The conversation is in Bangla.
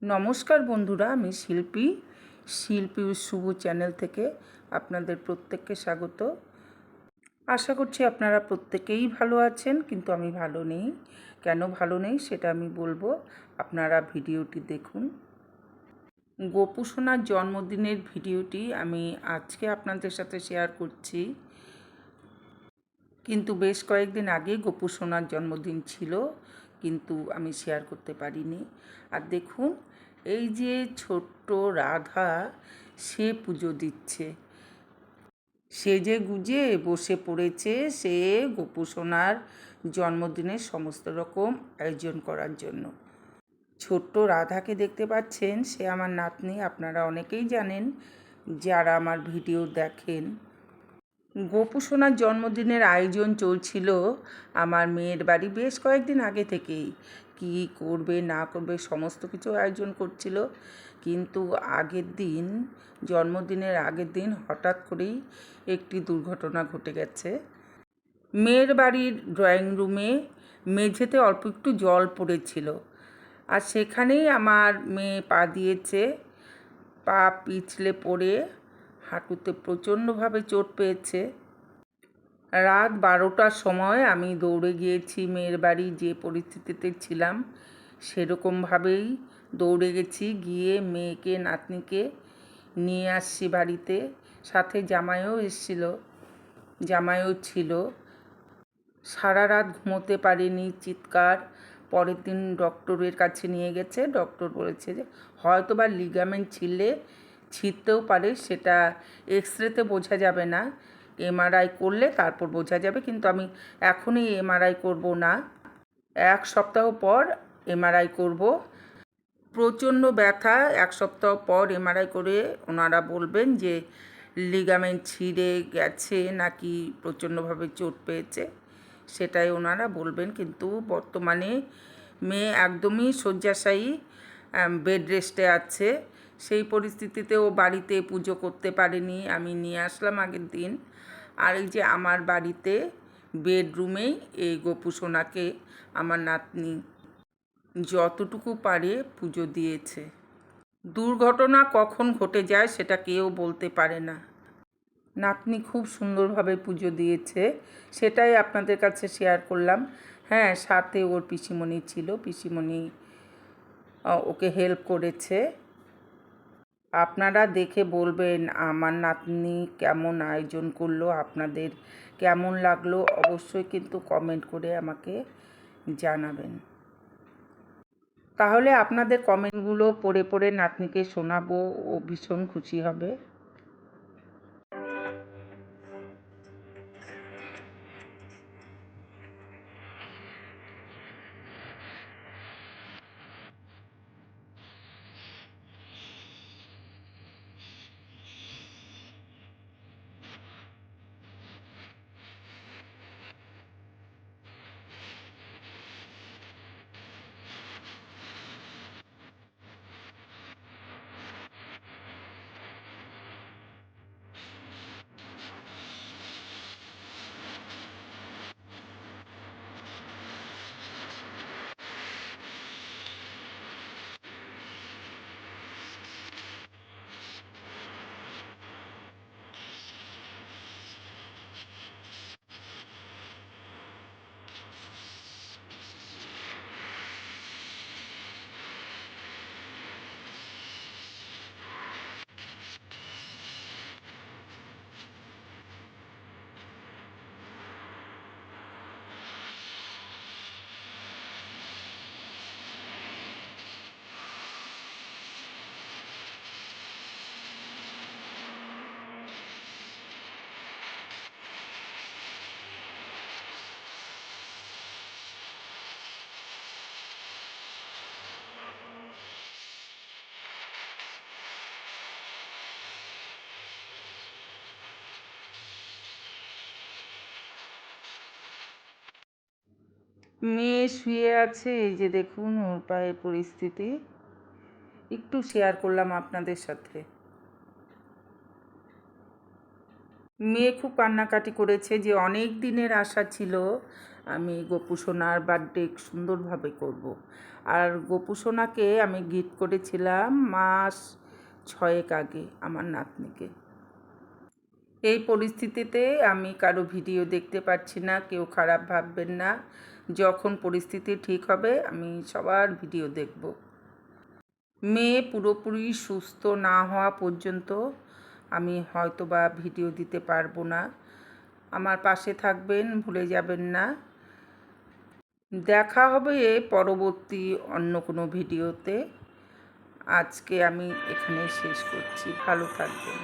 নমস্কার বন্ধুরা, আমি শিল্পী শুভ চ্যানেল থেকে আপনাদের প্রত্যেককে স্বাগত। আশা করছি আপনারা প্রত্যেকেই ভালো আছেন, কিন্তু আমি ভালো নেই। কেন ভালো নেই সেটা আমি বলবো, আপনারা ভিডিওটি দেখুন। গোপু সোনার জন্মদিনের ভিডিওটি আমি আজকে আপনাদের সাথে শেয়ার করছি, কিন্তু বেশ কয়েকদিন আগে গোপু সোনার জন্মদিন ছিল, কিন্তু আমি শেয়ার করতে পারিনি। আর দেখুন, এই যে ছোট্ট রাধা, সে পুজো দিচ্ছে, সেজে গুজে বসে পড়েছে সে গোপু সোনার জন্মদিনের সমস্ত রকম আয়োজন করার জন্য। ছোট্ট রাধাকে দেখতে পাচ্ছেন, সে আমার নাতনি। আপনারা অনেকেই জানেন যারা আমার ভিডিও দেখেন। গোপু সোনার জন্মদিনের আয়োজন চলছিল আমার মেয়ের বাড়ি বেশ কয়েকদিন আগে থেকেই। কি করবে না করবে সমস্ত কিছু আয়োজন করছিল, কিন্তু জন্মদিনের আগের দিন হঠাৎ করেই একটি দুর্ঘটনা ঘটে গেছে। মেয়ের বাড়ির ড্রয়িং রুমে মেঝেতে অল্প একটু জল পড়েছিল, আর সেখানেই আমার মেয়ে পা দিয়েছে। পা পিছলে পড়ে হাঁটুতে প্রচণ্ডভাবে চোট পেয়েছে। রাত 12টার সময় আমি দৌড়ে গিয়েছি মেয়ের বাড়ি। যে পরিস্থিতিতে ছিলাম সেরকমভাবেই দৌড়ে গেছি, গিয়ে মেয়েকে নাতনিকে নিয়ে আসছি বাড়িতে। সাথে জামাইও ছিল। সারা রাত ঘুমোতে পারিনি, চিৎকার। পরের দিন ডক্টরের কাছে নিয়ে গেছে। ডক্টর বলেছে যে হয়তো বা লিগামেন্ট ছিঁড়তেও পারে, সেটা এক্সরেতে বোঝা যাবে না, এমআরআই করলে তারপর বোঝা যাবে। কিন্তু আমি এখনই এমআরআই করব না, 1 সপ্তাহ পর এমআরআই করব। প্রচণ্ড ব্যথা, 1 সপ্তাহ পর এমআরআই করে ওনারা বলবেন যে লিগামেন্ট ছিঁড়ে গেছে নাকি প্রচণ্ডভাবে চোট পেয়েছে, সেটাই ওনারা বলবেন। কিন্তু বর্তমানে মেয়ে একদমই শয্যাশায়ী, বেড রেস্টে আছে। সেই পরিস্থিতিতে ও বাড়িতে পুজো করতে পারেনি, আমি নিয়ে আসলাম আগের দিন। আর এই যে আমার বাড়িতে বেডরুমেই এই গোপু সোনাকে আমার নাতনি যতটুকু পারে পুজো দিয়েছে। দুর্ঘটনা কখন ঘটে যায় সেটা কেউ বলতে পারে না। নাতনি খুব সুন্দরভাবে পুজো দিয়েছে, সেটাই আপনাদের কাছে শেয়ার করলাম। হ্যাঁ, সাথে ওর পিসিমণি ছিল, পিসিমণি ওকে হেল্প করেছে। আপনারা দেখে বলবেন আমার নাতনি কেমন আয়োজন করলো, আপনাদের কেমন লাগলো অবশ্যই কিন্তু কমেন্ট করে আমাকে জানাবেন। তাহলে আপনাদের কমেন্টগুলো পড়ে পড়ে নাতনিকে শোনাবো, ও ভীষণ খুশি হবে। মেয়ে শুয়ে আছে, এই যে দেখুন ওর পায়ের পরিস্থিতি, একটু শেয়ার করলাম আপনাদের সাথে। মেয়ে খুব কান্নাকাটি করেছে, যে অনেক দিনের আশা ছিল আমি গোপু সোনার বার্থডে সুন্দরভাবে করব। আর গোপুসোনাকে আমি গিফট করেছিলাম মাস 6 আগে আমার নাতনিকে। এই পরিস্থিতিতে আমি কারো ভিডিও দেখতে পাচ্ছি না, কেউ খারাপ ভাববেন না। যখন পরিস্থিতি ঠিক হবে আমি সবার ভিডিও দেখব। মেয়ে পুরোপুরি সুস্থ না হওয়া পর্যন্ত আমি হয়তোবা ভিডিও দিতে পারবো না। আমার পাশে থাকবেন, ভুলে যাবেন না। দেখা হবে পরবর্তী অন্য কোনো ভিডিওতে। আজকে আমি এখানেই শেষ করছি। ভালো থাকবেন।